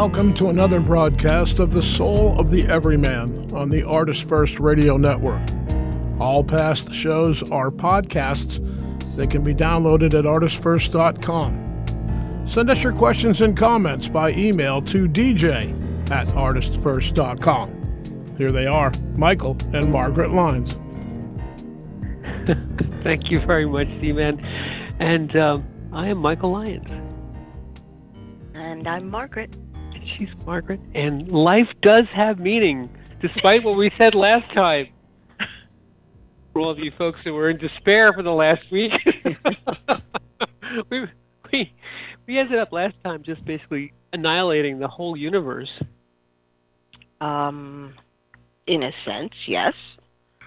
welcome to another broadcast of The Soul of the Everyman on the ArtistFirst radio network. All past shows are podcasts that can be downloaded at ArtistFirst.com. Send us your questions and comments by email to dj@ArtistFirst.com. Here they are, Michael and Margaret Lyons. Thank you very much, Z-Man. And I am Michael Lyons. And I'm Margaret. She's Margaret. And life does have meaning, despite what we said last time. For all of you folks who were in despair for the last week, we ended up last time just basically annihilating the whole universe. In a sense, yes.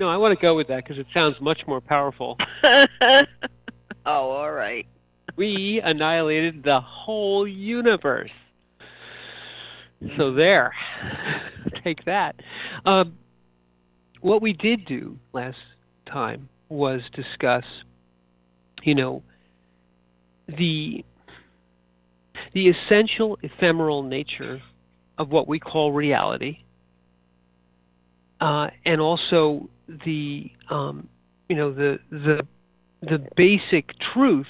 No, I want to go with that because it sounds much more powerful. Oh, all right. We annihilated the whole universe. So there. Take that. What we did do last time was discuss, the essential ephemeral nature of what we call reality, and also the basic truth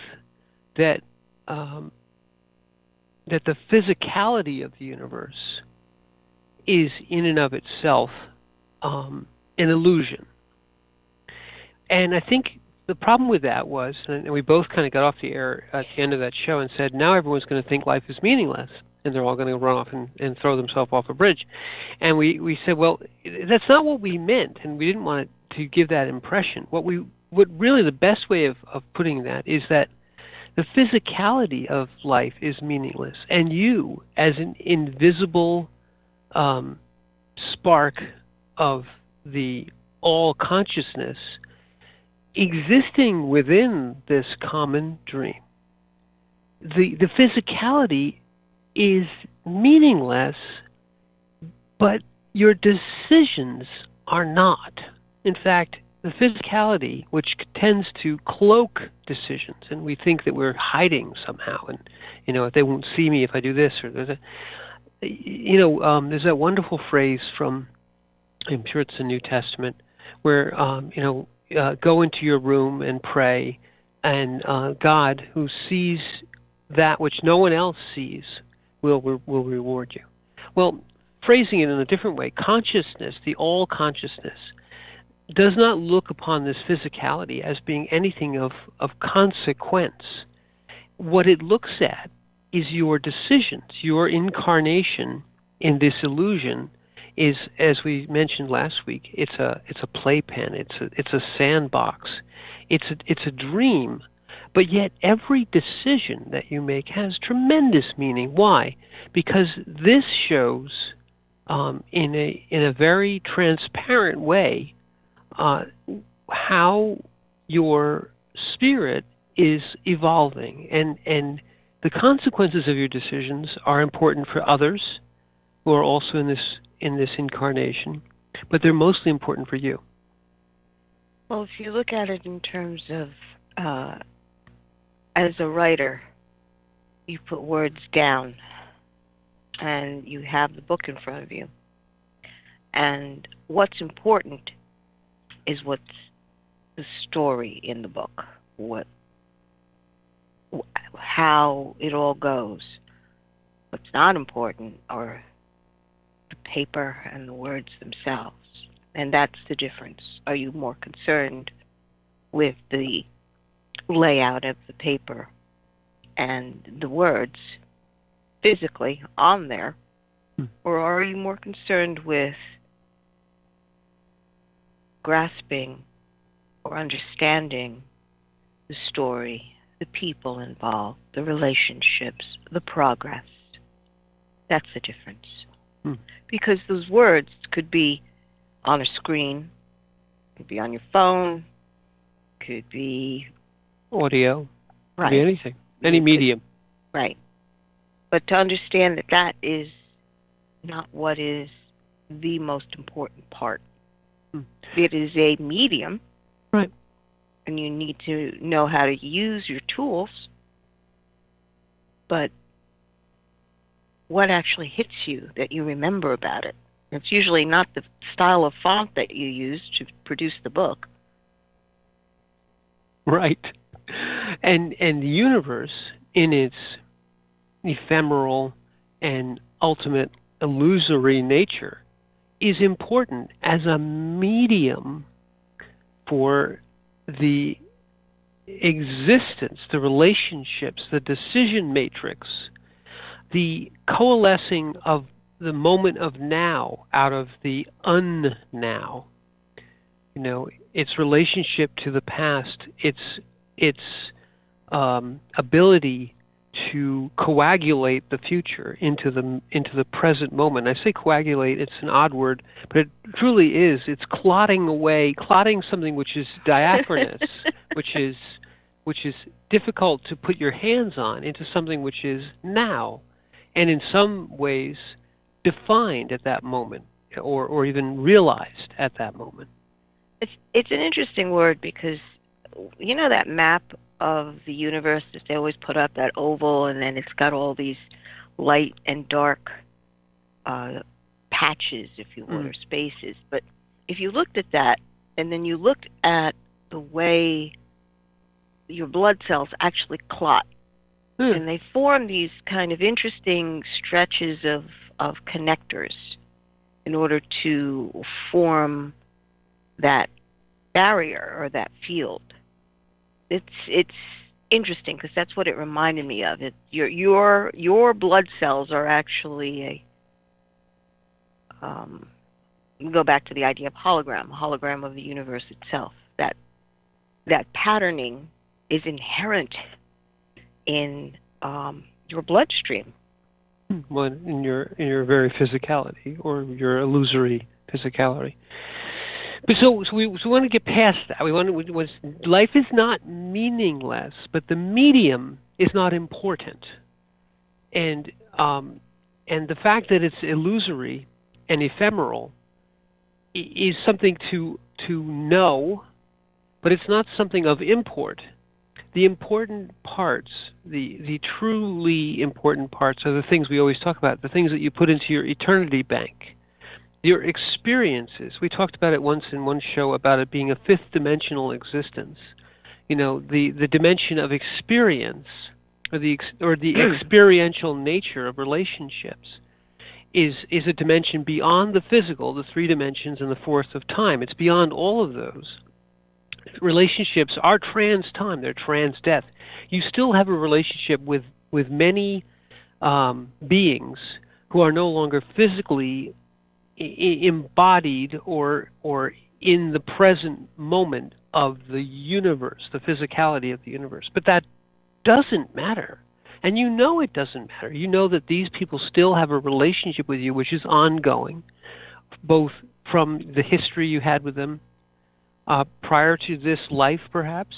that the physicality of the universe is in and of itself an illusion. And I think the problem with that was, and we both kind of got off the air at the end of that show and said, now everyone's going to think life is meaningless, and they're all going to run off and throw themselves off a bridge. And we said, well, that's not what we meant, and we didn't want to give that impression. What really the best way of putting that is that the physicality of life is meaningless, and you, as an invisible spark of the all-consciousness, existing within this common dream, the physicality is meaningless, but your decisions are not. In fact, the physicality, which tends to cloak decisions, and we think that we're hiding somehow, and if they won't see me if I do this or there's that wonderful phrase from, I'm sure it's the New Testament, where go into your room and pray, and God, who sees that which no one else sees, will reward you. Well, phrasing it in a different way, consciousness, the all-consciousness, does not look upon this physicality as being anything of consequence. What it looks at is your decisions, your incarnation in this illusion is, as we mentioned last week, it's a playpen, it's a sandbox, it's a dream, but yet every decision that you make has tremendous meaning. Why? Because this shows in a very transparent way how your spirit is evolving, and the consequences of your decisions are important for others who are also in this incarnation, but they're mostly important for you. Well, if you look at it in terms of, as a writer, you put words down, and you have the book in front of you, and what's important is what's the story in the book, how it all goes. What's not important are the paper and the words themselves, and that's the difference. Are you more concerned with the layout of the paper and the words physically on there, or are you more concerned with grasping or understanding the story, the people involved, the relationships, the progress? That's the difference. Because those words could be on a screen, could be on your phone, could be audio, right. Could be anything, any medium. Right. But to understand that is not what is the most important part. It is a medium. Right. And you need to know how to use your tools, but what actually hits you that you remember about it. It's usually not the style of font that you use to produce the book. Right. And the universe, in its ephemeral and ultimate illusory nature, is important as a medium for the existence, the relationships, the decision matrix, the coalescing of the moment of now out of the un-now. You know, its relationship to the past, its ability to coagulate the future into the present moment. I say coagulate; it's an odd word, but it truly is. It's clotting something which is diaphanous, which is difficult to put your hands on, into something which is now, and in some ways defined at that moment, or even realized at that moment. It's an interesting word because you know that map of the universe that they always put up, that oval, and then it's got all these light and dark patches, if you will, or spaces. But if you looked at that, and then you looked at the way your blood cells actually clot, and they form these kind of interesting stretches of connectors in order to form that barrier or that field. It's interesting because that's what it reminded me of. Your blood cells are actually go back to the idea of a hologram of the universe itself. That patterning is inherent in your bloodstream. Well, in your very physicality, or your illusory physicality. But so we want to get past that. Life is not meaningless, but the medium is not important. And the fact that it's illusory and ephemeral is something to know, but it's not something of import. The important parts, the truly important parts, are the things we always talk about, the things that you put into your eternity bank. Your experiences. We talked about it once in one show about it being a fifth dimensional existence. You know, the dimension of experience, or the experiential nature of relationships, is a dimension beyond the physical, the three dimensions, and the fourth of time. It's beyond all of those. Relationships are trans-time. They're trans-death. You still have a relationship with many beings who are no longer physically embodied or in the present moment of the universe, the physicality of the universe. But that doesn't matter. And you know it doesn't matter. You know that these people still have a relationship with you which is ongoing, both from the history you had with them prior to this life, perhaps,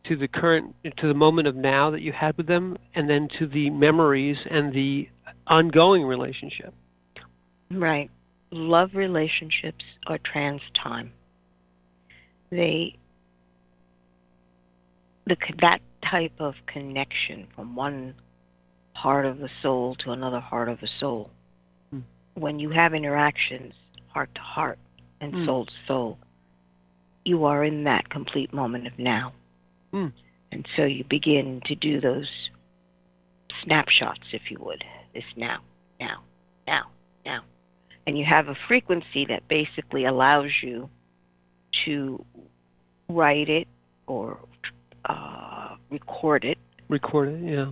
to the moment of now that you had with them, and then to the memories and the ongoing relationship. Right. Love relationships are trans-time. That type of connection from one heart of the soul to another heart of the soul, when you have interactions heart to heart and soul to soul, you are in that complete moment of now. And so you begin to do those snapshots, if you would. This now, now, now, now. And you have a frequency that basically allows you to write it or record it. Record it, yeah.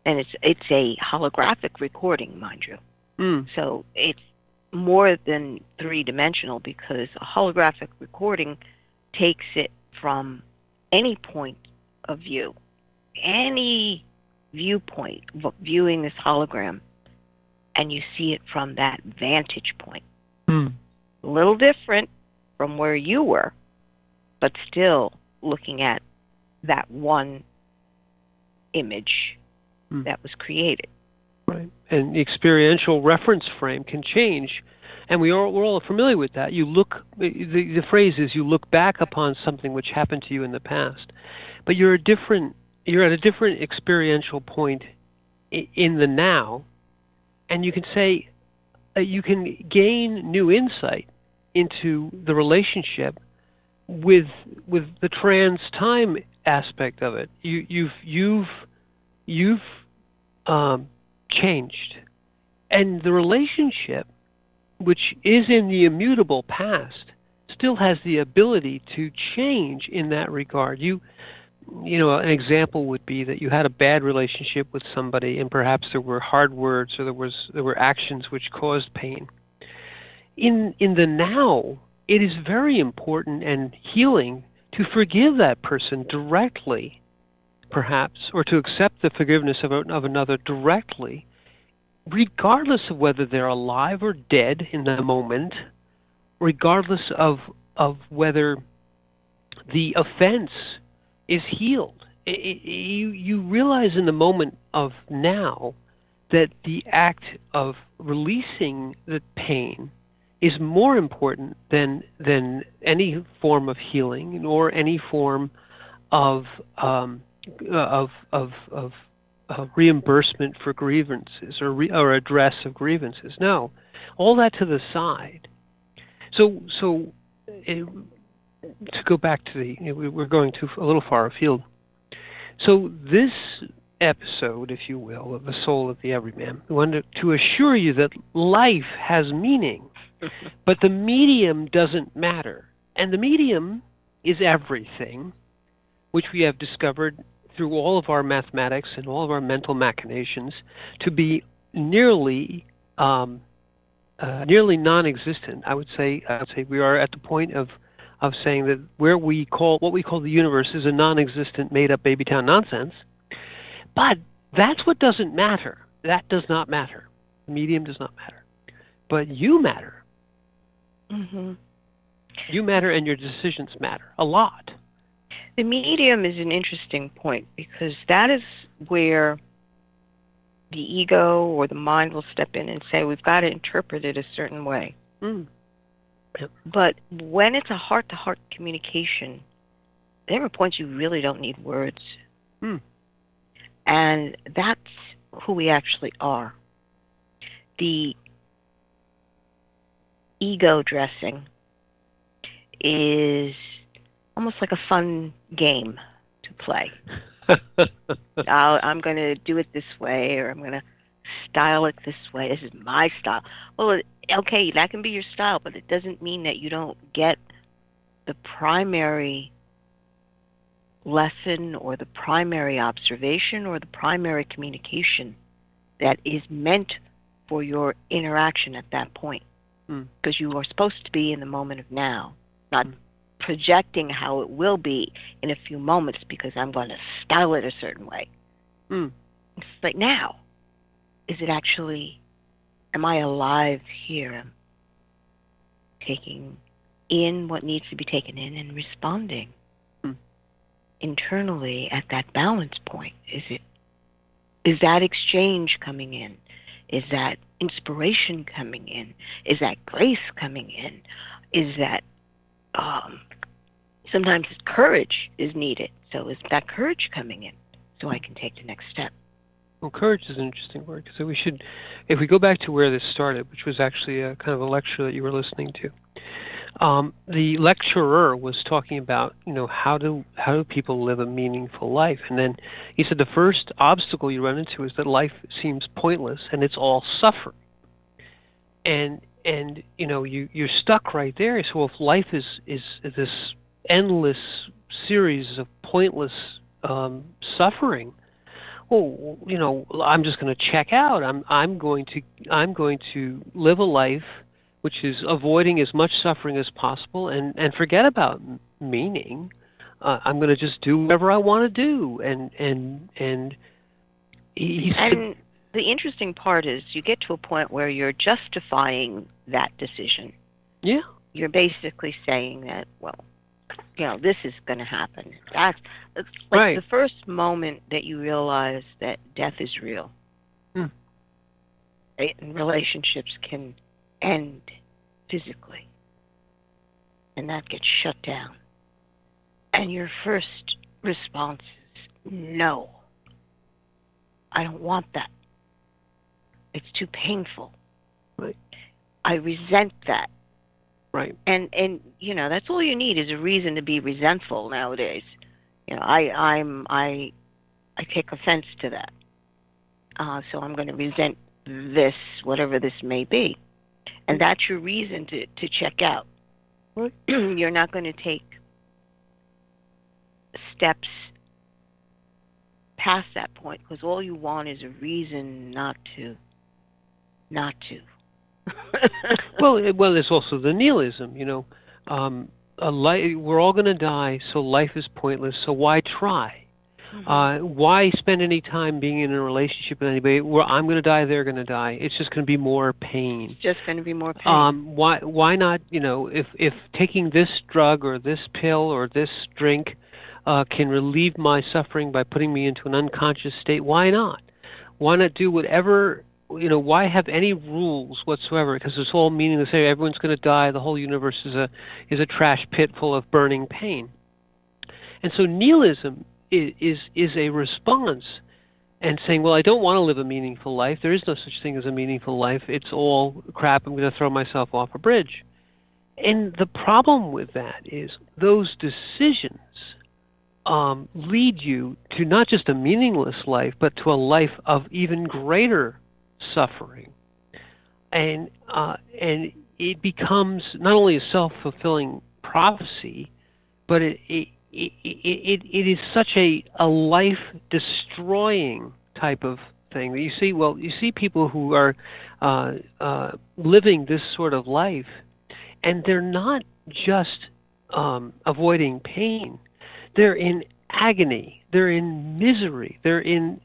And it's a holographic recording, mind you. So it's more than three-dimensional, because a holographic recording takes it from any point of view, any viewpoint, viewing this hologram, and you see it from that vantage point. A little different from where you were, but still looking at that one image that was created. Right. And the experiential reference frame can change, and we're all familiar with that. You look, the phrase is, you look back upon something which happened to you in the past, but you're at a different experiential point in the now, and you can say you can gain new insight into the relationship with the trans time aspect of it. You've changed, and the relationship, which is in the immutable past, still has the ability to change in that regard. An example would be that you had a bad relationship with somebody, and perhaps there were hard words or there were actions which caused pain. In the now, it is very important and healing to forgive that person directly, perhaps, or to accept the forgiveness of another directly, regardless of whether they're alive or dead in the moment, regardless of whether the offense is healed. You realize in the moment of now that the act of releasing the pain is more important than any form of healing or any form of reimbursement for grievances or redress of grievances. No, all that to the side. So to go back to we're going a little far afield. So this episode, if you will, of the soul of the everyman, we wanted to assure you that life has meaning, but the medium doesn't matter. And the medium is everything, which we have discovered through all of our mathematics and all of our mental machinations to be nearly non-existent. I would say we are at the point of saying that what we call the universe is a non-existent, made-up babytown nonsense. But that's what doesn't matter. That does not matter. The medium does not matter. But you matter. Mm-hmm. You matter, and your decisions matter a lot. The medium is an interesting point because that is where the ego or the mind will step in and say, we've got to interpret it a certain way. Mm. Yep. But when it's a heart-to-heart communication, there are points you really don't need words. Mm. And that's who we actually are. The ego dressing is almost like a fun game to play. I'm going to do it this way, or I'm going to style it this way. This is my style. Well, okay, that can be your style, but it doesn't mean that you don't get the primary lesson or the primary observation or the primary communication that is meant for your interaction at that point. Because you are supposed to be in the moment of now, not projecting how it will be in a few moments because I'm going to style it a certain way. It's like, now, is it actually, am I alive here? I'm taking in what needs to be taken in and responding internally at that balance point. Is that exchange coming in? Is that inspiration coming in? Is that grace coming in? Is that sometimes courage is needed? So is that courage coming in so I can take the next step? Well, courage is an interesting word. So we should, if we go back to where this started, which was actually a kind of a lecture that you were listening to, the lecturer was talking about, how do people live a meaningful life? And then he said the first obstacle you run into is that life seems pointless and it's all suffering. And you're stuck right there. So if life is this endless series of pointless suffering, well, I'm just going to check out. I'm going to live a life which is avoiding as much suffering as possible and forget about meaning. I'm going to just do whatever I want to do. And he said, and the interesting part is you get to a point where you're justifying that decision. Yeah. You're basically saying that, this is going to happen. That's like right. The first moment that you realize that death is real. Right? And relationships can end physically. And that gets shut down. And your first response is, no, I don't want that. It's too painful. Right. I resent that. Right. And that's all you need is a reason to be resentful nowadays. I take offense to that. So I'm going to resent this, whatever this may be. And that's your reason to check out. Right. You're not going to take steps past that point because all you want is a reason not to. Well, there's also the nihilism. We're all going to die, so life is pointless. So why try? Why spend any time being in a relationship with anybody where I'm going to die, they're going to die? It's just going to be more pain. It's just going to be more pain. Why not? If taking this drug or this pill or this drink can relieve my suffering by putting me into an unconscious state, why not? Why not do whatever? Why have any rules whatsoever? Because it's all meaningless. Everyone's going to die. The whole universe is a trash pit full of burning pain. And so nihilism is a response and saying, well, I don't want to live a meaningful life. There is no such thing as a meaningful life. It's all crap. I'm going to throw myself off a bridge. And the problem with that is those decisions lead you to not just a meaningless life, but to a life of even greater suffering. And it becomes not only a self-fulfilling prophecy, but it is such a life-destroying type of thing that you see. Well, you see people who are living this sort of life, and they're not just avoiding pain. They're in agony. They're in misery. They're in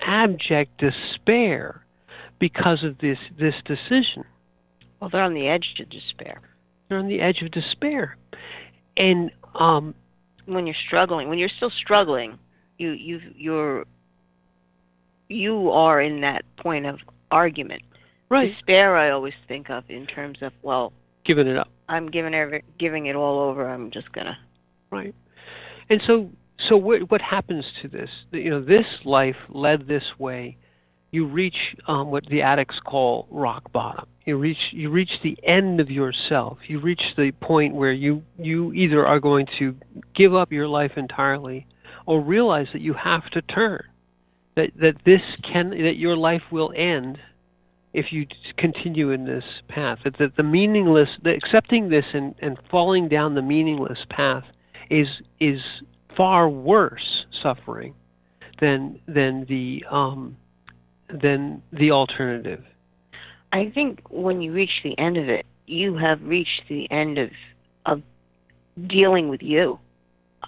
abject despair because of this decision. Well, they're on the edge of despair. They're on the edge of despair, and when you're struggling, when you're still struggling, you are in that point of argument. Right. Despair, I always think of in terms of, well, giving it up. I'm giving it all over. I'm just gonna. Right. And so what happens to this? This life led this way. You reach what the addicts call rock bottom. You reach the end of yourself. You reach the point where you either are going to give up your life entirely, or realize that you have to turn. That your life will end if you continue in this path. That accepting this and falling down the meaningless path is far worse suffering than the alternative. I think when you reach the end of it, you have reached the end of dealing with you.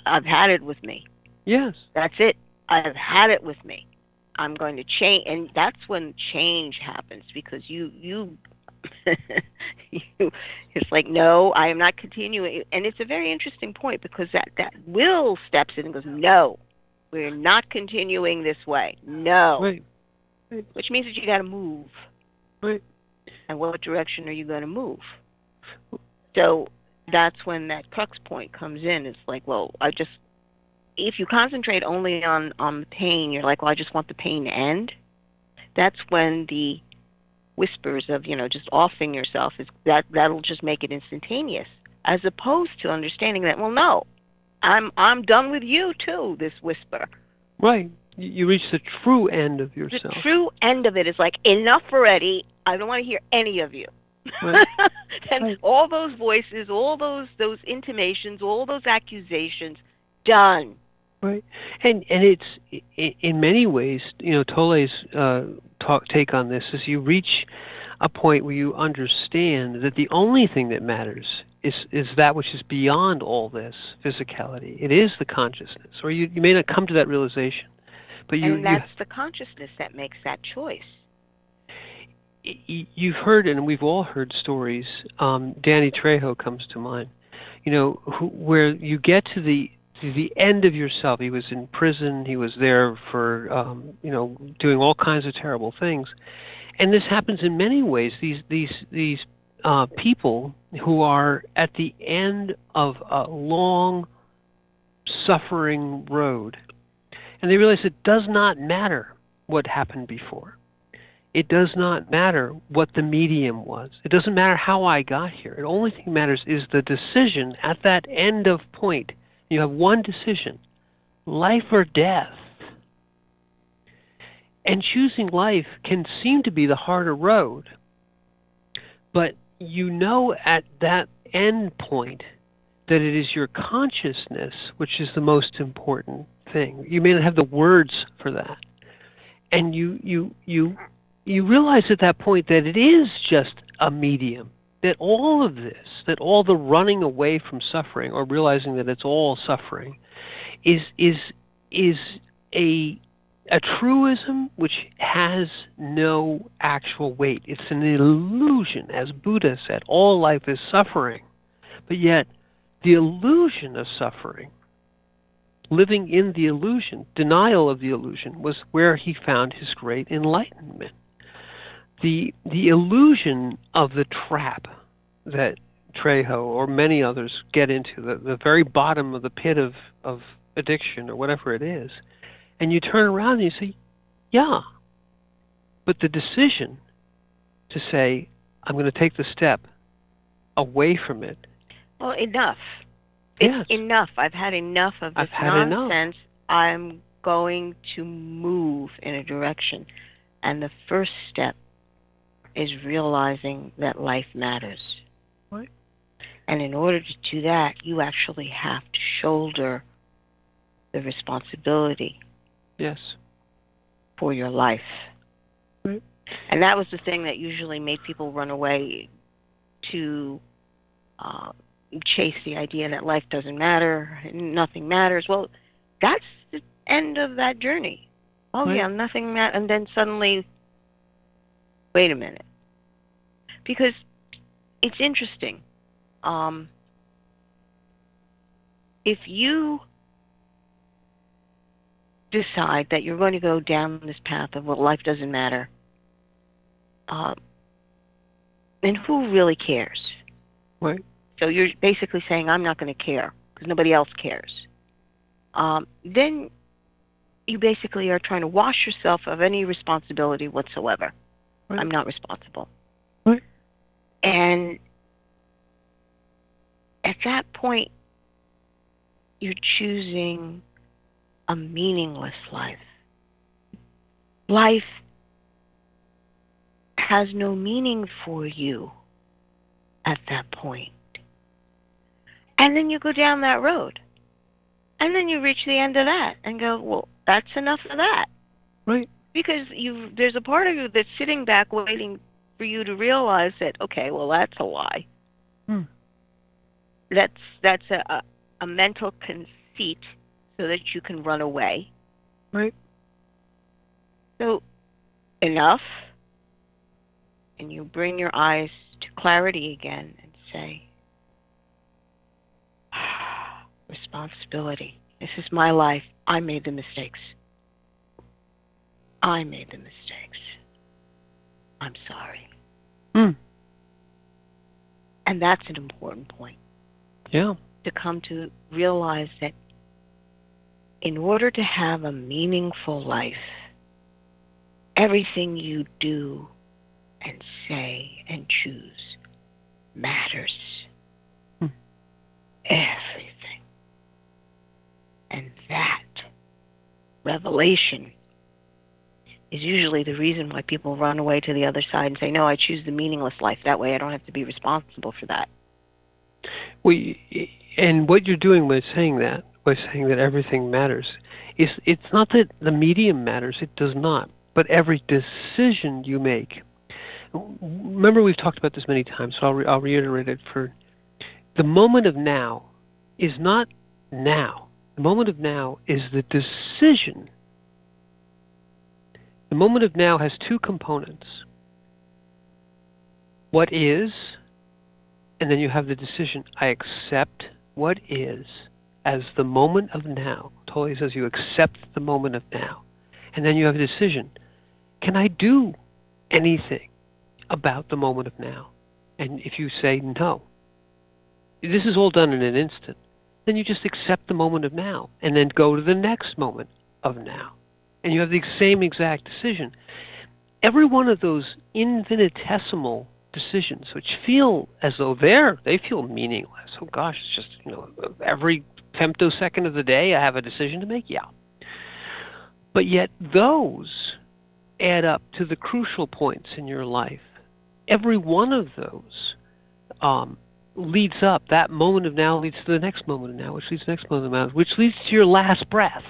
I've had it with me. Yes. That's it. I've had it with me. I'm going to change, and that's when change happens, because you it's like, no, I am not continuing. And it's a very interesting point, because that will steps in and goes, no, we're not continuing this way. No. Right. Which means that you got to move. Right. And what direction are you going to move? So that's when that crux point comes in. It's like, well, if you concentrate only on the pain, you're like, well, I just want the pain to end. That's when the whispers of, just offing yourself, that'll just make it instantaneous, as opposed to understanding that, well, no, I'm done with you too, this whisper. Right. You reach the true end of yourself. The true end of it is like, enough already. I don't want to hear any of you. Right. And right. All those voices, all those intimations, all those accusations, done. Right. And it's in many ways, Tolle's take on this is you reach a point where you understand that the only thing that matters is that which is beyond all this physicality. It is the consciousness, or you may not come to that realization. But that's the consciousness that makes that choice. You've heard, and we've all heard stories. Danny Trejo comes to mind. Where you get to the end of yourself. He was in prison. He was there for doing all kinds of terrible things, and this happens in many ways. These people who are at the end of a long suffering road. And they realize it does not matter what happened before. it does not matter what the medium was. It doesn't matter how I got here. The only thing that matters is the decision at that end of point. You have one decision, life or death. And choosing life can seem to be the harder road. But you know at that end point that it is your consciousness which is the most important thing. You may not have the words for that. And you realize at that point that it is just a medium, that all of this, that all the running away from suffering or realizing that it's all suffering is a truism which has no actual weight. It's an illusion. As Buddha said, all life is suffering. But yet, the illusion of suffering, living in the illusion, denial of the illusion, was where he found his great enlightenment. The illusion of the trap that Trejo or many others get into, the very bottom of the pit of addiction or whatever it is, and you turn around and you say, yeah, but the decision to say, I'm going to take the step away from it. Well, enough. Yes. It's enough. I've had enough of this nonsense. I'm going to move in a direction. And the first step is realizing that life matters. Right. And in order to do that, you actually have to shoulder the responsibility. Yes. For your life. Right. And that was the thing that usually made people run away to chase the idea that life doesn't matter, nothing matters. Well, that's the end of that journey. Oh, right. Yeah, nothing matters. And then suddenly, wait a minute. Because it's interesting. If you decide that you're going to go down this path of, well, life doesn't matter, then who really cares? Right. So you're basically saying, I'm not going to care because nobody else cares. Then you basically are trying to wash yourself of any responsibility whatsoever. Right. I'm not responsible. Right. And at that point, you're choosing a meaningless life. Life has no meaning for you at that point. And then you go down that road. And then you reach the end of that and go, well, that's enough of that. Right. Because there's a part of you that's sitting back waiting for you to realize that, okay, well, that's a lie. That's a mental conceit so that you can run away. Right. So, enough. And you bring your eyes to clarity again and say, responsibility. This is my life. I made the mistakes. I made the mistakes. I'm sorry. And that's an important point. Yeah. To come to realize that in order to have a meaningful life, everything you do and say and choose matters. Everything. And that revelation is usually the reason why people run away to the other side and say, no, I choose the meaningless life. That way I don't have to be responsible for that. And what you're doing by saying that everything matters, it's not that the medium matters, it does not. But every decision you make, remember we've talked about this many times, so I'll reiterate it. For the moment of now is not now. The moment of now is the decision. The moment of now has two components. What is, and then you have the decision. I accept what is as the moment of now. Totally says you accept the moment of now. And then you have a decision. Can I do anything about the moment of now? And if you say no, this is all done in an instant, then you just accept the moment of now and then go to the next moment of now. And you have the same exact decision. every one of those infinitesimal decisions, which feel as though they feel meaningless. Oh gosh, it's just, every femtosecond of the day I have a decision to make. Yeah. But yet those add up to the crucial points in your life. Every one of those leads up. That moment of now leads to the next moment of now, which leads to the next moment of now, which leads to your last breath.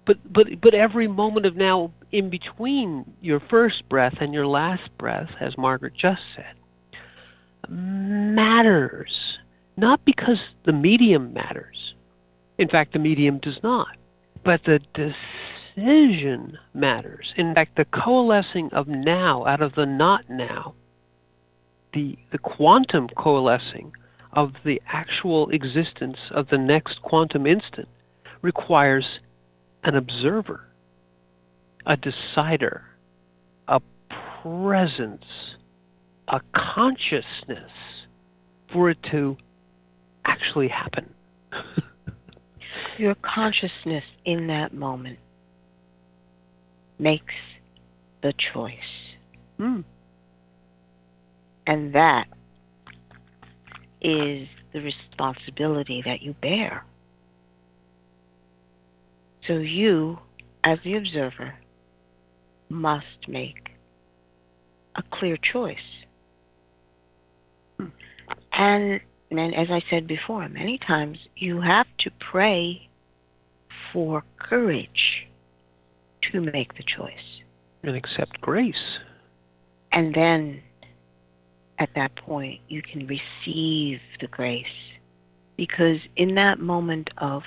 But every moment of now in between your first breath and your last breath, as Margaret just said, matters. Not because the medium matters. In fact, the medium does not. But the decision matters. In fact, the coalescing of now out of the not now, the quantum coalescing of the actual existence of the next quantum instant requires an observer, a decider, a presence, a consciousness for it to actually happen. Your consciousness in that moment makes the choice. Mm. And that is the responsibility that you bear. So you, as the observer, must make a clear choice. And as I said before, many times you have to pray for courage to make the choice. And accept grace. And then, at that point, you can receive the grace. Because in that moment of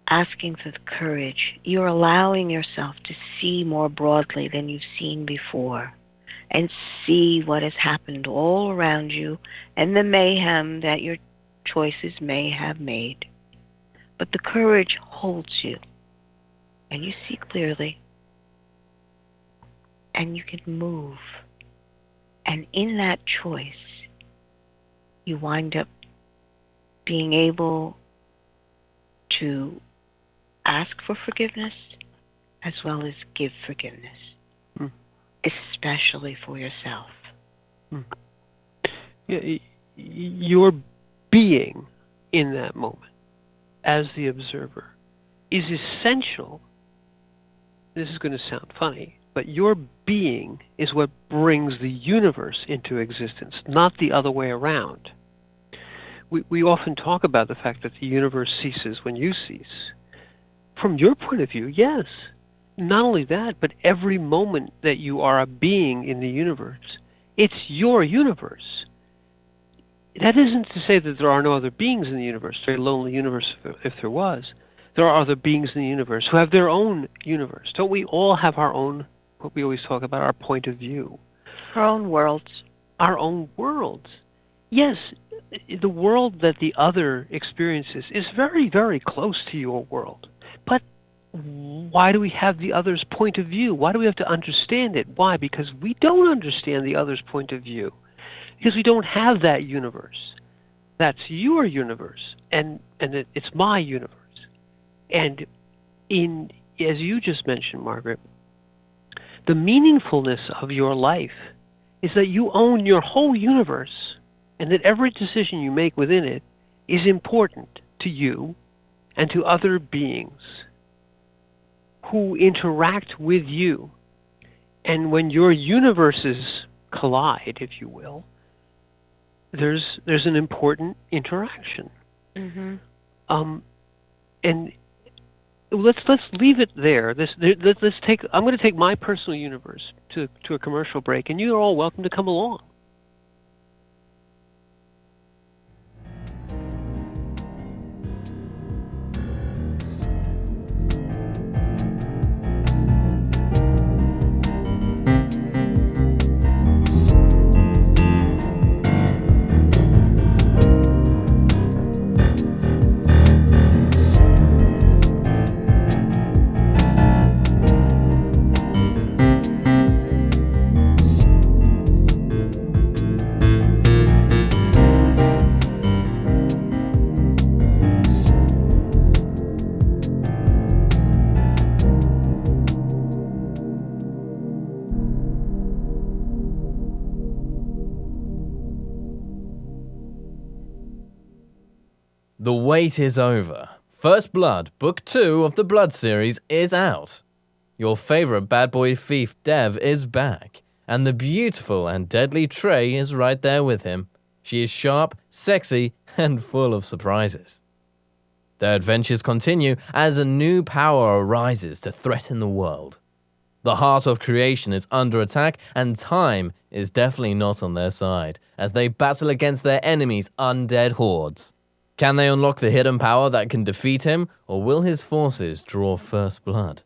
asking for the courage, you're allowing yourself to see more broadly than you've seen before, and see what has happened all around you and the mayhem that your choices may have made. But the courage holds you, and you see clearly, and you can move. And in that choice, you wind up being able to ask for forgiveness as well as give forgiveness, especially for yourself. Your being in that moment as the observer is essential. This is going to sound funny, but your being is what brings the universe into existence, not the other way around. We often talk about the fact that the universe ceases when you cease. From your point of view, yes. Not only that, but every moment that you are a being in the universe, it's your universe. That isn't to say that there are no other beings in the universe, a very lonely universe if there was. There are other beings in the universe who have their own universe. Don't we all have our own, what we always talk about, our point of view? Our own worlds. Our own worlds. Yes, the world that the other experiences is very, very close to your world. But why do we have the other's point of view? Why do we have to understand it? Why? Because we don't understand the other's point of view. Because we don't have that universe. That's your universe, and it's my universe. And as you just mentioned, Margaret, the meaningfulness of your life is that you own your whole universe, and that every decision you make within it is important to you and to other beings who interact with you. And when your universes collide, if you will, there's an important interaction. Mm-hmm. And let's leave it there. I'm going to take my personal universe to a commercial break, and you're all welcome to come along. The wait is over. First Blood, Book 2 of the Blood series is out. Your favorite bad boy thief, Dev, is back, and the beautiful and deadly Trey is right there with him. She is sharp, sexy, and full of surprises. Their adventures continue as a new power arises to threaten the world. The heart of creation is under attack, and time is definitely not on their side, as they battle against their enemies' undead hordes. Can they unlock the hidden power that can defeat him, or will his forces draw first blood?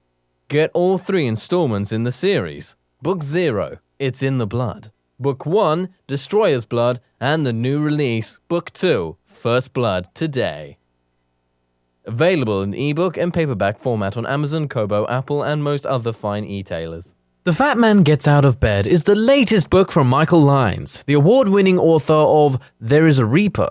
Get all 3 installments in the series. Book 0, It's in the Blood. Book 1, Destroyer's Blood, and the new release, Book 2, First Blood, today. Available in ebook and paperback format on Amazon, Kobo, Apple, and most other fine e-tailers. The Fat Man Gets Out of Bed is the latest book from Michael Lyons, the award-winning author of There is a Reaper.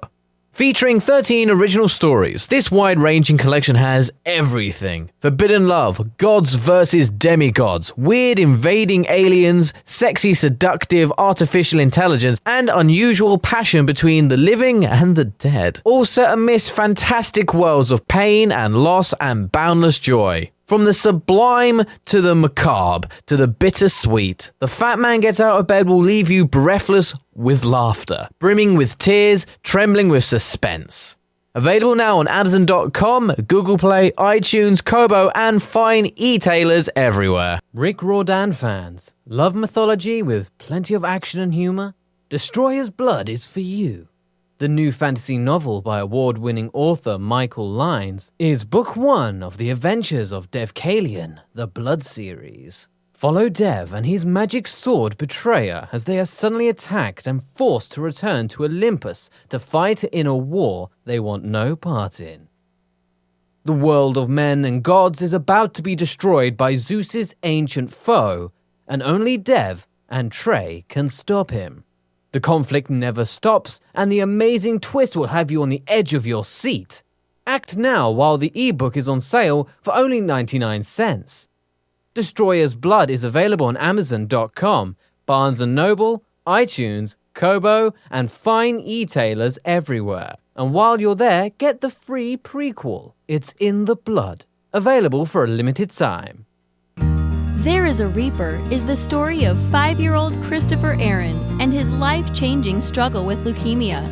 Featuring 13 original stories, this wide-ranging collection has everything. Forbidden love, gods versus demigods, weird invading aliens, sexy seductive artificial intelligence, and unusual passion between the living and the dead. All set amidst fantastic worlds of pain and loss and boundless joy. From the sublime to the macabre to the bittersweet, The Fat Man Gets Out of Bed will leave you breathless with laughter, brimming with tears, trembling with suspense. Available now on Amazon.com, Google Play, iTunes, Kobo, and fine e-tailers everywhere. Rick Riordan fans, love mythology with plenty of action and humor? Destroyer's Blood is for you. The new fantasy novel by award-winning author Michael Lyons is Book 1 of the adventures of Dev Kalian, the Blood series. Follow Dev and his magic sword Betrayer as they are suddenly attacked and forced to return to Olympus to fight in a war they want no part in. The world of men and gods is about to be destroyed by Zeus's ancient foe, and only Dev and Trey can stop him. The conflict never stops, and the amazing twist will have you on the edge of your seat. Act now while the ebook is on sale for only 99 cents. Destroyer's Blood is available on Amazon.com, Barnes & Noble, iTunes, Kobo, and fine e-tailers everywhere. And while you're there, get the free prequel, It's in the Blood, available for a limited time. There is a Reaper is the story of 5-year-old Christopher Aaron and his life-changing struggle with leukemia.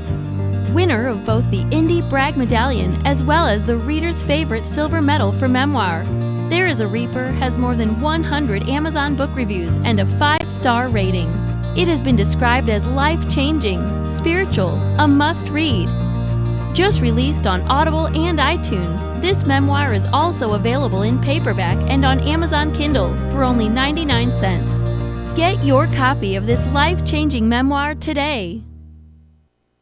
Winner of both the Indie Bragg Medallion as well as the reader's favorite silver medal for memoir, There is a Reaper has more than 100 Amazon book reviews and a 5-star rating. It has been described as life-changing, spiritual, a must-read. Just released on Audible and iTunes, this memoir is also available in paperback and on Amazon Kindle for only 99 cents. Get your copy of this life-changing memoir today.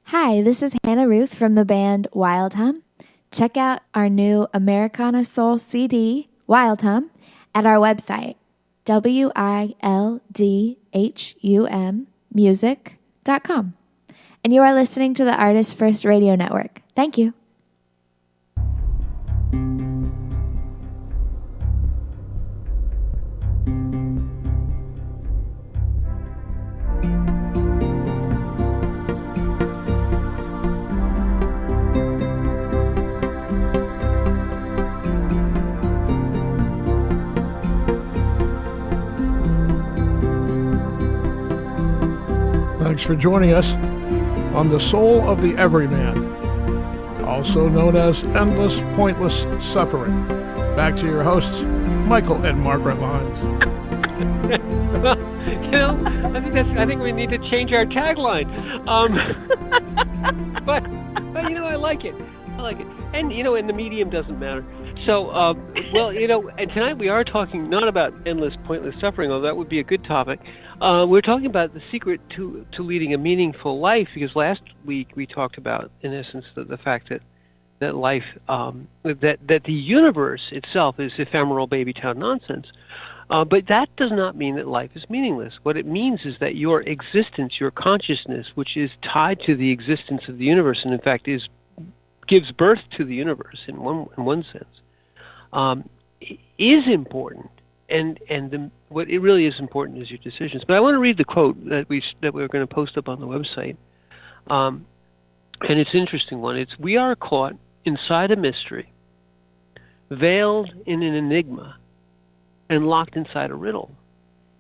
Hi, this is Hannah Ruth from the band Wild Hum. Check out our new Americana Soul CD, Wild Hum, at our website, wildhum music.com. And you are listening to the ArtistFirst Radio Network. Thank you. Thanks for joining us on The Soul of the Everyman, also known as Endless Pointless Suffering. Back to your hosts, Michael and Margaret Lyons. Well, I think we need to change our tagline. But I like it. And and the medium doesn't matter. So, and tonight we are talking not about endless pointless suffering, although that would be a good topic. We're talking about the secret to leading a meaningful life, because last week we talked about, in essence, the fact that life, that the universe itself is ephemeral baby town nonsense. But that does not mean that life is meaningless. What it means is that your existence, your consciousness, which is tied to the existence of the universe, and in fact gives birth to the universe in one sense, is important. And what it really is important is your decisions. But I want to read the quote that we're going to post up on the website. And it's an interesting one. It's, "We are caught inside a mystery, veiled in an enigma, and locked inside a riddle.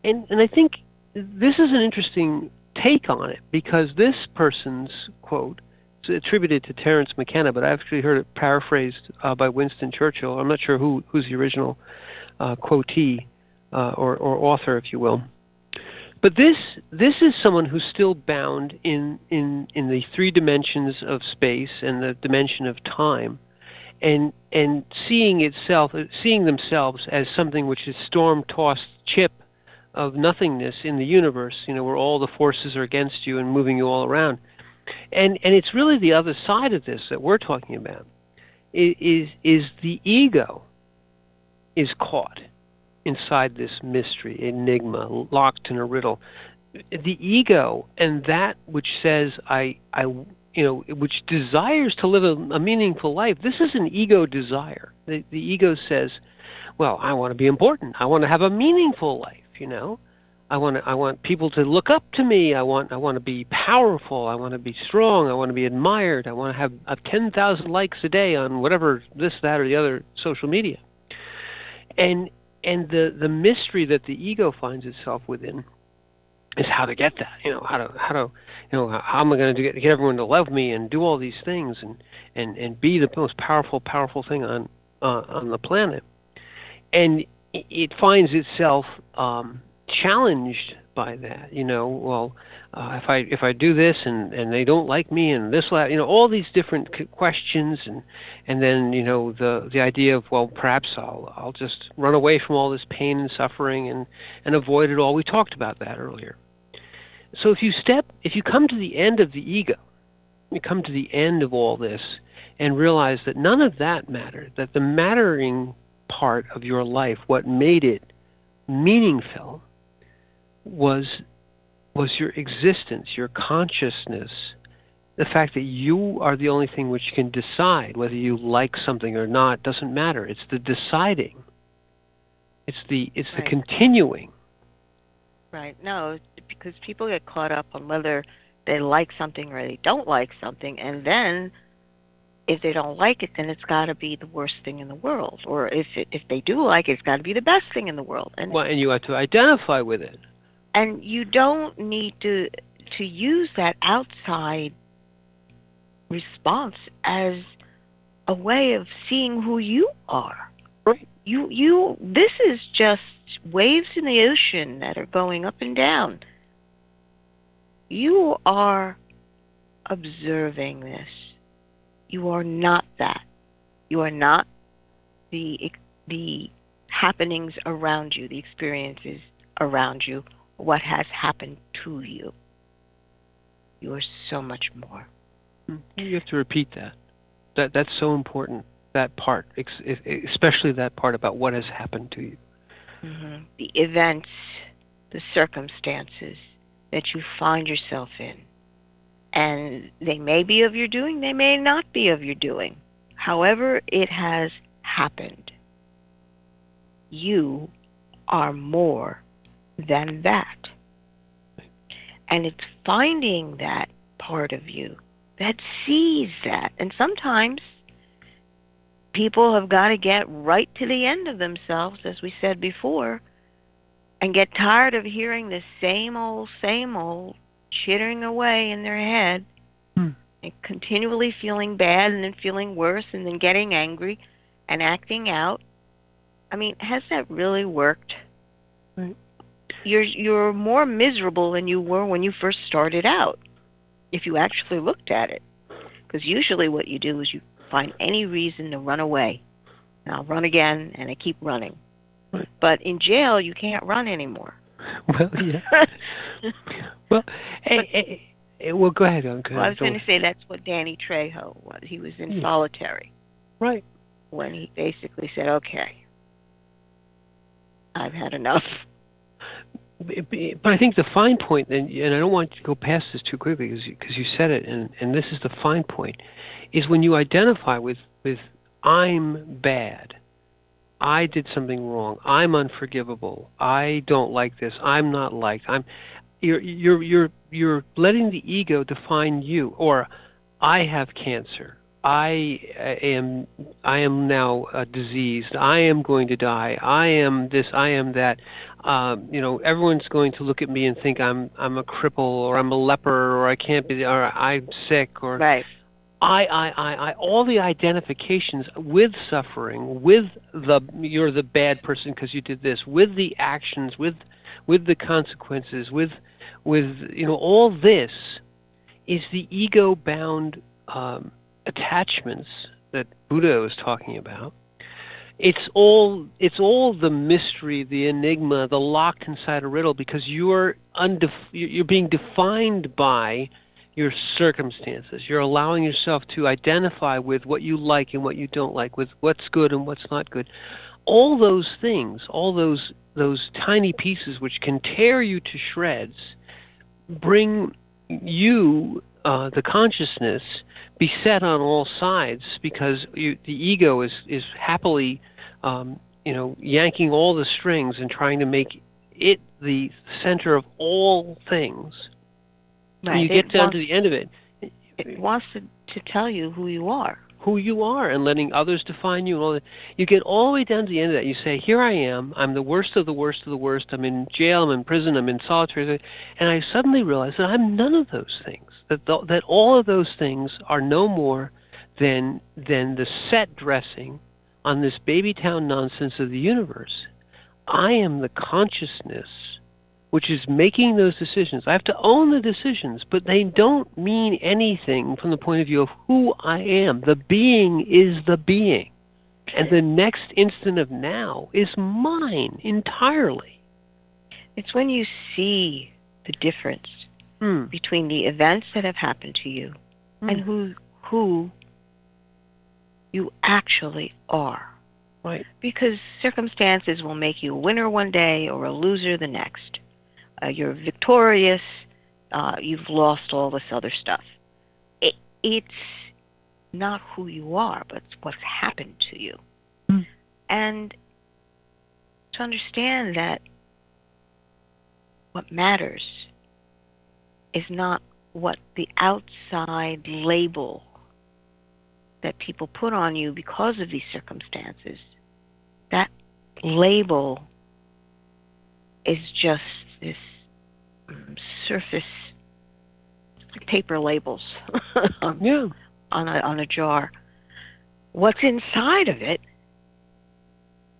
And I think this is an interesting take on it, because this person's quote is attributed to Terence McKenna, but I actually heard it paraphrased by Winston Churchill. I'm not sure who's the original quotee or author, if you will. But this is someone who's still bound in the three dimensions of space and the dimension of time, and seeing themselves as something which is storm-tossed chip of nothingness in the universe, where all the forces are against you and moving you all around. And it's really the other side of this that we're talking about, is the ego is caught inside this mystery, enigma, locked in a riddle. The ego, and that which says which desires to live a meaningful life. This is an ego desire. The ego says, well, I want to be important. I want to have a meaningful life, I want people to look up to me. I want to be powerful. I want to be strong. I want to be admired. I want to have 10,000 likes a day on whatever, this, that, or the other social media. And the mystery that the ego finds itself within is how to get that. How am I going to get everyone to love me and do all these things and be the most powerful thing on the planet. And it finds itself challenged by that. If I do this and they don't like me and this, all these different questions, and then the idea of, well, perhaps I'll just run away from all this pain and suffering and avoid it all. We talked about that earlier. So if you come to the end of the ego, you come to the end of all this and realize that none of that mattered, that the mattering part of your life, what made it meaningful, was your existence, your consciousness, the fact that you are the only thing which can decide whether you like something or not. Doesn't matter. It's the deciding. It's the continuing. Right. No, because people get caught up on whether they like something or they don't like something, and then if they don't like it, then it's got to be the worst thing in the world. Or if they do like it, it's got to be the best thing in the world. And you have to identify with it. And you don't need to use that outside response as a way of seeing who you are. Right. This is just waves in the ocean that are going up and down. You are observing this. You are not that. You are not the happenings around you, the experiences around you, what has happened to you. You are so much more. You have to repeat that. That's so important, that part, especially that part about what has happened to you. Mm-hmm. The events, the circumstances that you find yourself in. And they may be of your doing, they may not be of your doing. However it has happened, you are more than that. And it's finding that part of you that sees that. And sometimes people have got to get right to the end of themselves, as we said before, and get tired of hearing the same old, chittering away in their head, and continually feeling bad and then feeling worse and then getting angry and acting out. I mean, has that really worked? Right. You're more miserable than you were when you first started out, if you actually looked at it. Because usually what you do is you find any reason to run away. And I'll run again, and I keep running. Right. But in jail, you can't run anymore. Well, yeah. Well, well, go ahead. Well, I was going to say that's what Danny Trejo was. He was in solitary. Right. When he basically said, okay, I've had enough. But I think the fine point, and I don't want to go past this too quickly because you said it, and this is the fine point, is when you identify with I'm bad, I did something wrong, I'm unforgivable, I don't like this, I'm not liked, you're letting the ego define you, or I have cancer, am now diseased. I am going to die. I am this. I am that. Everyone's going to look at me and think I'm a cripple, or I'm a leper, or I can't be, or I'm sick, or Right. all the identifications with suffering, with you're the bad person because you did this, with the actions, with the consequences, with all this is the ego-bound attachments that Buddha was talking about. It's all the mystery, the enigma, the locked inside a riddle, because you're being defined by your circumstances. You're allowing yourself to identify with what you like and what you don't like, with what's good and what's not good. All those things, all those tiny pieces which can tear you to shreds, bring you, the consciousness, beset on all sides, because the ego is happily yanking all the strings and trying to make it the center of all things. Right. And you get down to the end of it. It wants to tell you who you are. Who you are, and letting others define you. And all that. You get all the way down to the end of that. You say, here I am. I'm the worst of the worst of the worst. I'm in jail. I'm in prison. I'm in solitary. And I suddenly realize that I'm none of those things. That all of those things are no more than the set dressing on this baby town nonsense of the universe. I am the consciousness which is making those decisions. I have to own the decisions, but they don't mean anything from the point of view of who I am. The being is the being. And the next instant of now is mine entirely. It's when you see the difference between the events that have happened to you and who you actually are. Right. Because circumstances will make you a winner one day or a loser the next. You're victorious. You've lost all this other stuff. It's not who you are, but it's what's happened to you. And to understand that what matters is not what the outside label that people put on you because of these circumstances. That label is just this surface, like paper labels on a jar. What's inside of it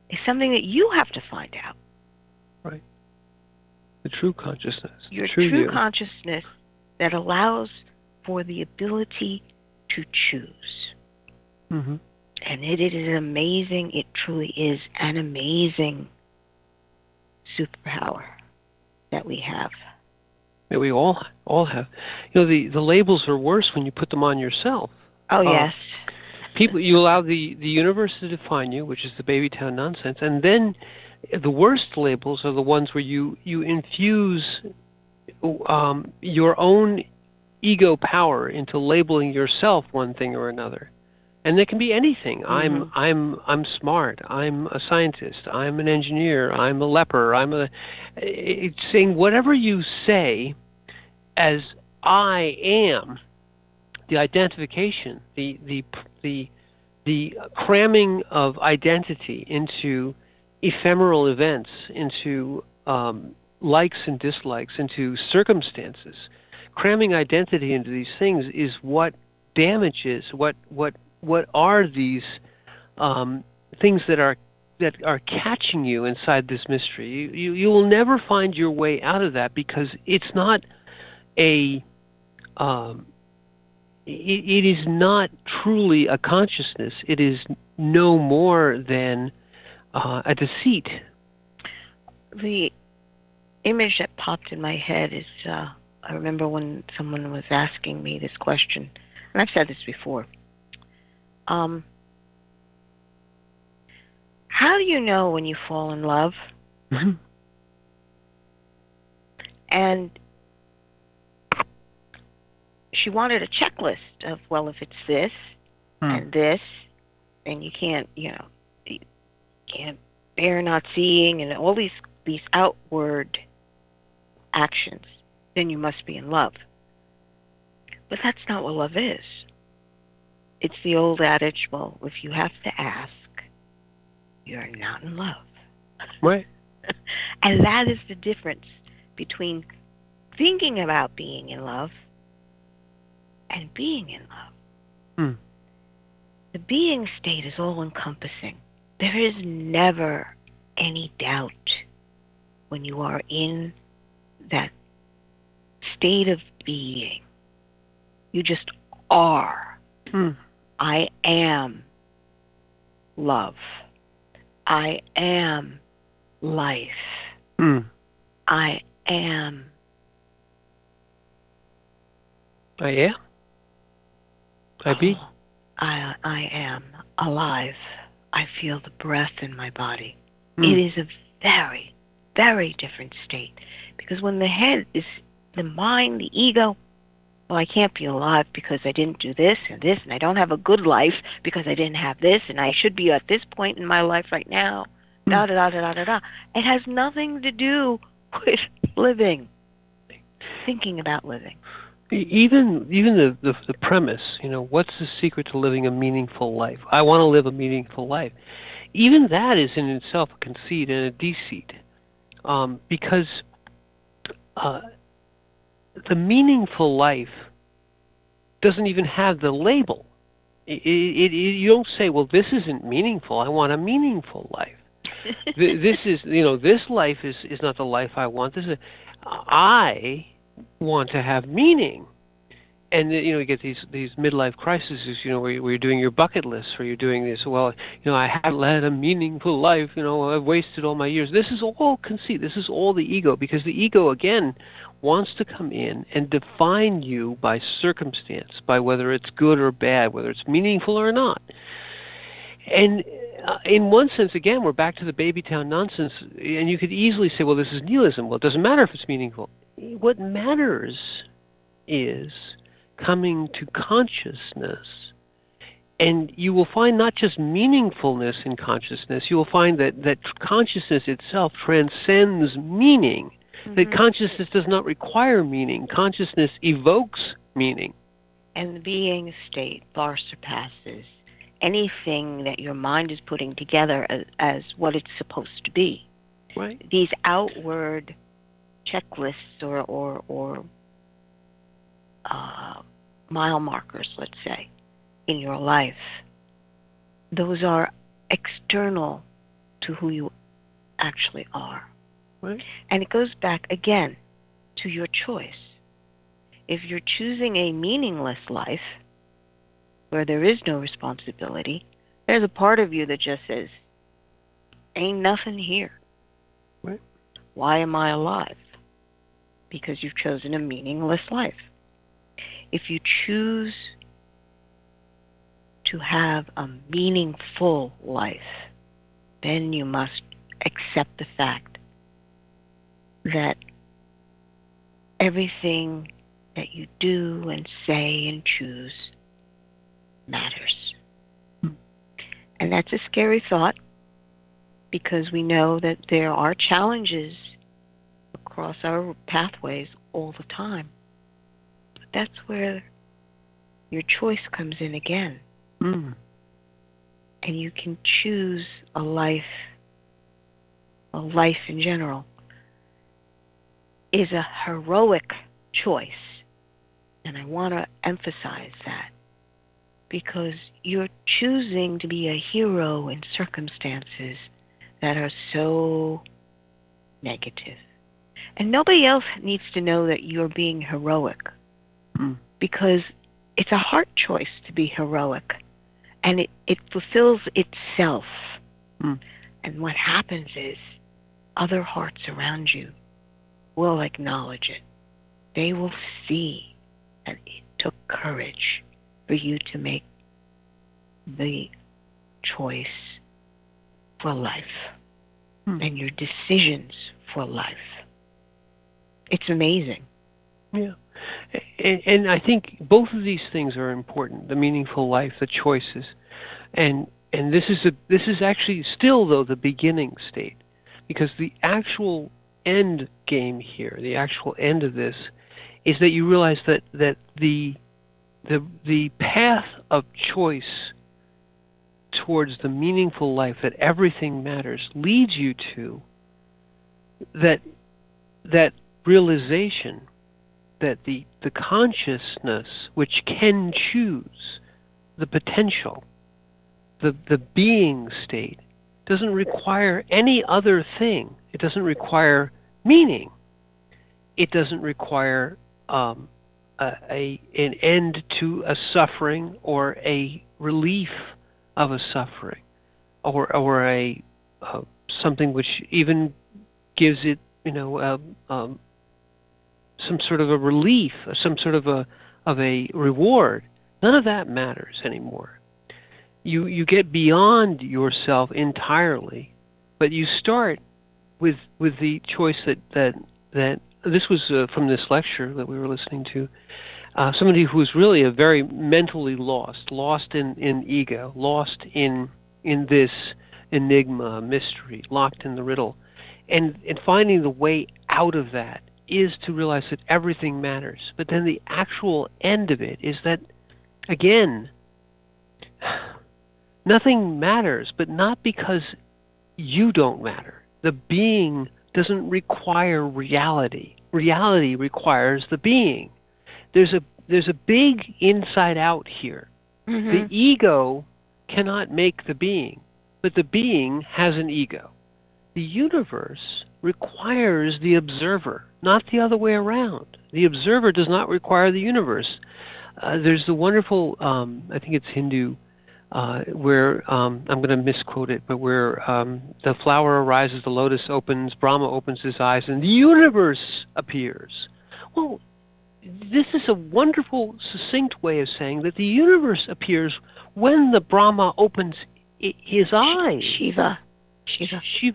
is something that you have to find out. Right. The true consciousness. Your true consciousness that allows for the ability to choose. Mm-hmm. And it is amazing. It truly is an amazing superpower that we have. That we all have. The labels are worse when you put them on yourself. Oh, yes. You allow the universe to define you, which is the baby town nonsense, and then the worst labels are the ones where you infuse your own ego power into labeling yourself one thing or another. And it can be anything. Mm-hmm. I'm smart. I'm a scientist. I'm an engineer. I'm a leper. It's saying whatever you say as I am, the identification, the cramming of identity into ephemeral events, into likes and dislikes, into circumstances. Cramming identity into these things is what damages, what are these things that are catching you inside this mystery. You will never find your way out of that, because it's not it is not truly a consciousness. It is no more than a deceit. The image that popped in my head is, I remember when someone was asking me this question, and I've said this before. How do you know when you fall in love? Mm-hmm. And she wanted a checklist of, well, if it's this and this, and you can't bear not seeing, and all these outward actions, then you must be in love. But that's not what love is. it's the old adage, well, if you have to ask, you're not in love. Right. And that is the difference between thinking about being in love and being in love. Hmm. The being state is all-encompassing. There is never any doubt when you are in that state of being. You just are. Hmm. I am love. I am life. Hmm. I am. I am. I be. I am alive. I feel the breath in my body. Hmm. It is a very, very different state. Because when the head is the mind, the ego, well, I can't be alive because I didn't do this, and I don't have a good life because I didn't have this, and I should be at this point in my life right now. Da da da da da da da. It has nothing to do with living, thinking about living. Even the premise, what's the secret to living a meaningful life? I want to live a meaningful life. Even that is in itself a conceit and a deceit, because the meaningful life doesn't even have the label. You don't say, well, this isn't meaningful. I want a meaningful life. This is, this life is not the life I want. I want to have meaning. And you get these midlife crises, where you're doing your bucket list, or you're doing this. Well, I haven't led a meaningful life. I've wasted all my years. This is all conceit. This is all the ego, because the ego again wants to come in and define you by circumstance, by whether it's good or bad, whether it's meaningful or not. And in one sense, again, we're back to the baby town nonsense. And you could easily say, well, this is nihilism. Well, it doesn't matter if it's meaningful. What matters is coming to consciousness. And you will find not just meaningfulness in consciousness, you will find that consciousness itself transcends meaning. Mm-hmm. That consciousness does not require meaning. Consciousness evokes meaning. And the being state far surpasses anything that your mind is putting together as what it's supposed to be. Right. These outward checklists or mile markers, let's say, in your life, those are external to who you actually are. Right. And it goes back again to your choice. If you're choosing a meaningless life where there is no responsibility, there's a part of you that just says, ain't nothing here. Right. Why am I alive? Because you've chosen a meaningless life. If you choose to have a meaningful life, then you must accept the fact that everything that you do and say and choose matters. And that's a scary thought, because we know that there are challenges across our pathways all the time. But that's where your choice comes in again. Mm. And you can choose a life in general is a heroic choice. And I want to emphasize that, because you're choosing to be a hero in circumstances that are so negative. And nobody else needs to know that you're being heroic, because it's a heart choice to be heroic, and it fulfills itself. And what happens is other hearts around you will acknowledge it. They will see that it took courage for you to make the choice for life and your decisions for life. It's amazing. Yeah. And I think both of these things are important, the meaningful life, the choices. And this is actually still, though, the beginning state, because the actual end game here, the actual end of this, is that you realize that the the path of choice towards the meaningful life that everything matters leads you to that realization that the consciousness which can choose the potential, the being state, doesn't require any other thing. It doesn't require meaning. It doesn't require an end to a suffering or a relief of a suffering, or a something which even gives it, some sort of a relief, some sort of a reward. None of that matters anymore. You get beyond yourself entirely, but you start with the choice that this was from this lecture that we were listening to. Somebody who was really a very mentally lost in ego, lost in this enigma, mystery, locked in the riddle, and finding the way out of that is to realize that everything matters. But then the actual end of it is that, again, nothing matters, but not because you don't matter. The being doesn't require reality. Reality requires the being. There's a big inside out here. Mm-hmm. The ego cannot make the being, but the being has an ego. The universe requires the observer, not the other way around. The observer does not require the universe. There's the wonderful, I think it's Hindu, where, I'm going to misquote it, but where the flower arises, the lotus opens, Brahma opens his eyes, and the universe appears. Well, this is a wonderful, succinct way of saying that the universe appears when the Brahma opens his eyes. Shiva.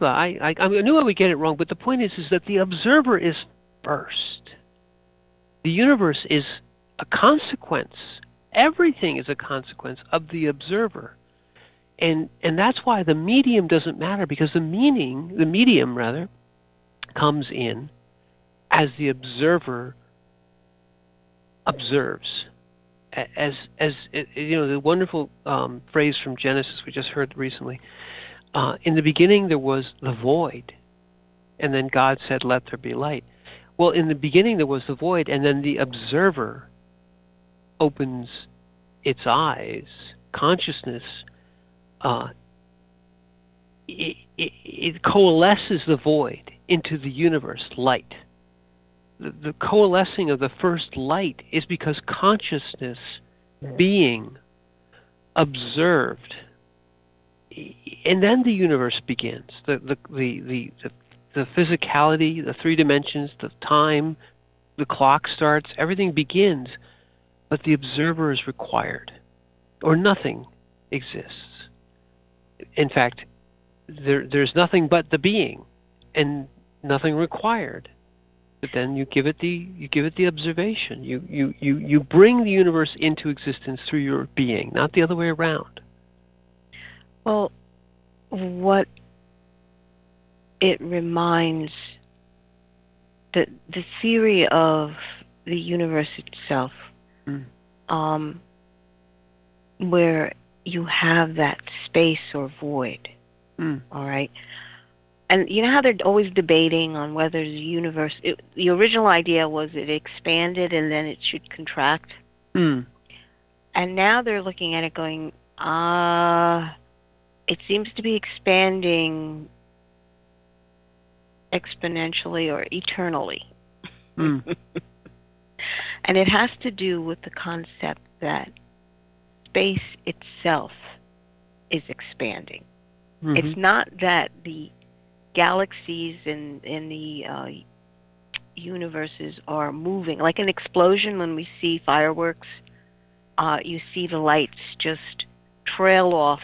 I knew I would get it wrong, but the point is that the observer is first. The universe is a consequence. Everything is a consequence of the observer. And that's why the medium doesn't matter, because the medium comes in as the observer observes. As the wonderful phrase from Genesis we just heard recently. In the beginning there was the void, and then God said, "Let there be light." Well, in the beginning there was the void, and then the observer opens its eyes. Consciousness, it coalesces the void into the universe, light. The coalescing of the first light is because consciousness, being, observed, and then the universe begins. The physicality, the three dimensions, the time, the clock starts, everything begins, but the observer is required, or nothing exists. In fact, there's nothing but the being, and nothing required. But then you give it the observation. You bring the universe into existence through your being, not the other way around. Well, what it reminds, the theory of the universe itself, where you have that space or void, all right? And you know how they're always debating on whether the universe, the original idea was it expanded and then it should contract. And now they're looking at it going, it seems to be expanding exponentially or eternally. And it has to do with the concept that space itself is expanding. It's not that the galaxies and the universes are moving. Like an explosion, when we see fireworks, you see the lights just trail off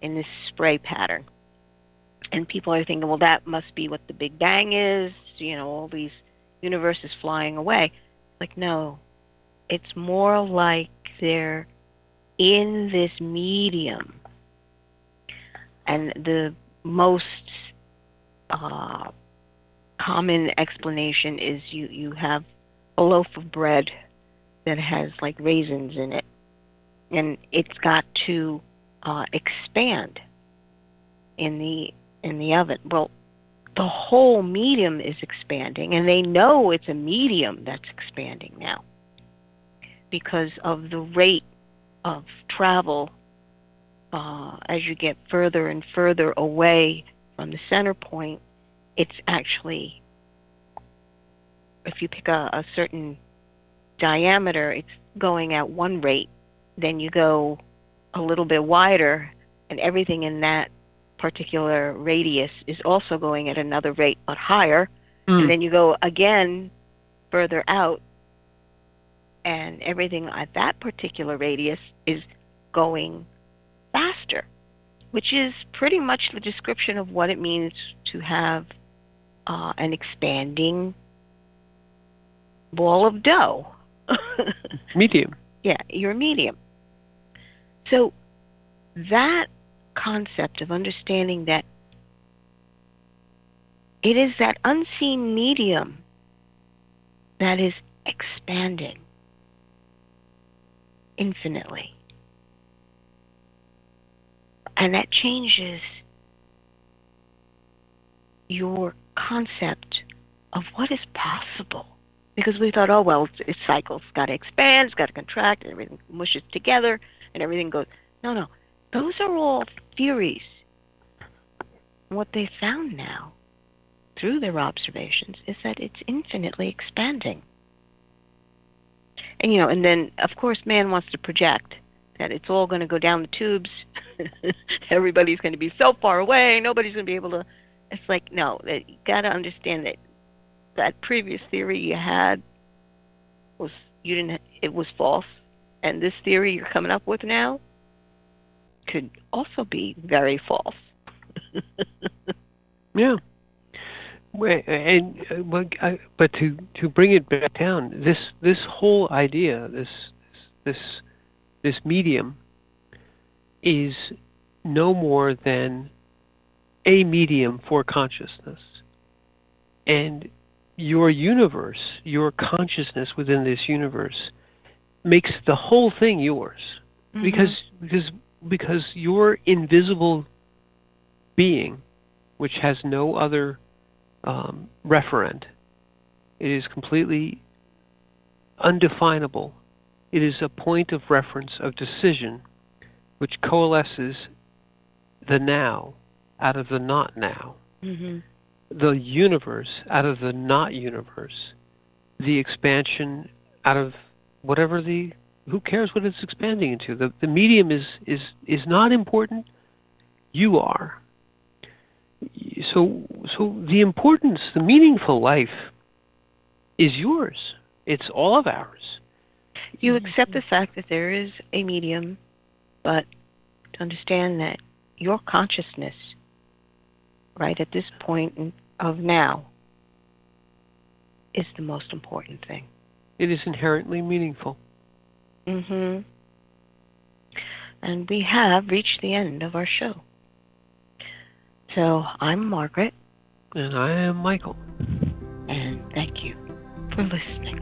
in this spray pattern. And people are thinking, well, that must be what the Big Bang is, all these universes flying away. Like, no, it's more like they're in this medium. And the most common explanation is you have a loaf of bread that has like raisins in it, and it's got to expand in the oven. Well, the whole medium is expanding, and they know it's a medium that's expanding now because of the rate of travel as you get further and further away from the center point. It's actually, if you pick a certain diameter, it's going at one rate. Then you go a little bit wider, and everything in that particular radius is also going at another rate, but higher. And then you go again further out, and everything at that particular radius is going faster, which is pretty much the description of what it means to have an expanding ball of dough. Medium. Yeah, your medium. So that concept of understanding that it is that unseen medium that is expanding infinitely. And that changes your concept of what is possible. Because we thought, oh, well, it cycles. It's got to expand, it's got to contract, and everything mushes together, and everything goes. No. Those are all theories. What they found now, through their observations, is that it's infinitely expanding. And, and then, of course, man wants to project that it's all going to go down the tubes. Everybody's going to be so far away, nobody's going to be able to. It's like, no, you got to understand that previous theory you had it was false, and this theory you're coming up with now could also be very false. Yeah. But to bring it back down, this whole idea, this medium, is no more than a medium for consciousness, and your universe, your consciousness within this universe, makes the whole thing yours, because your invisible being, which has no other referent, it is completely undefinable. It is a point of reference, of decision, which coalesces the now out of the not now. The universe out of the not universe, the expansion out of whatever who cares what it's expanding into? The medium is not important. You are. So the importance, the meaningful life, is yours. It's all of ours. You accept the fact that there is a medium, but to understand that your consciousness, right at this point of now, is the most important thing. It is inherently meaningful. And we have reached the end of our show. So I'm Margaret. And I am Michael. And thank you for listening.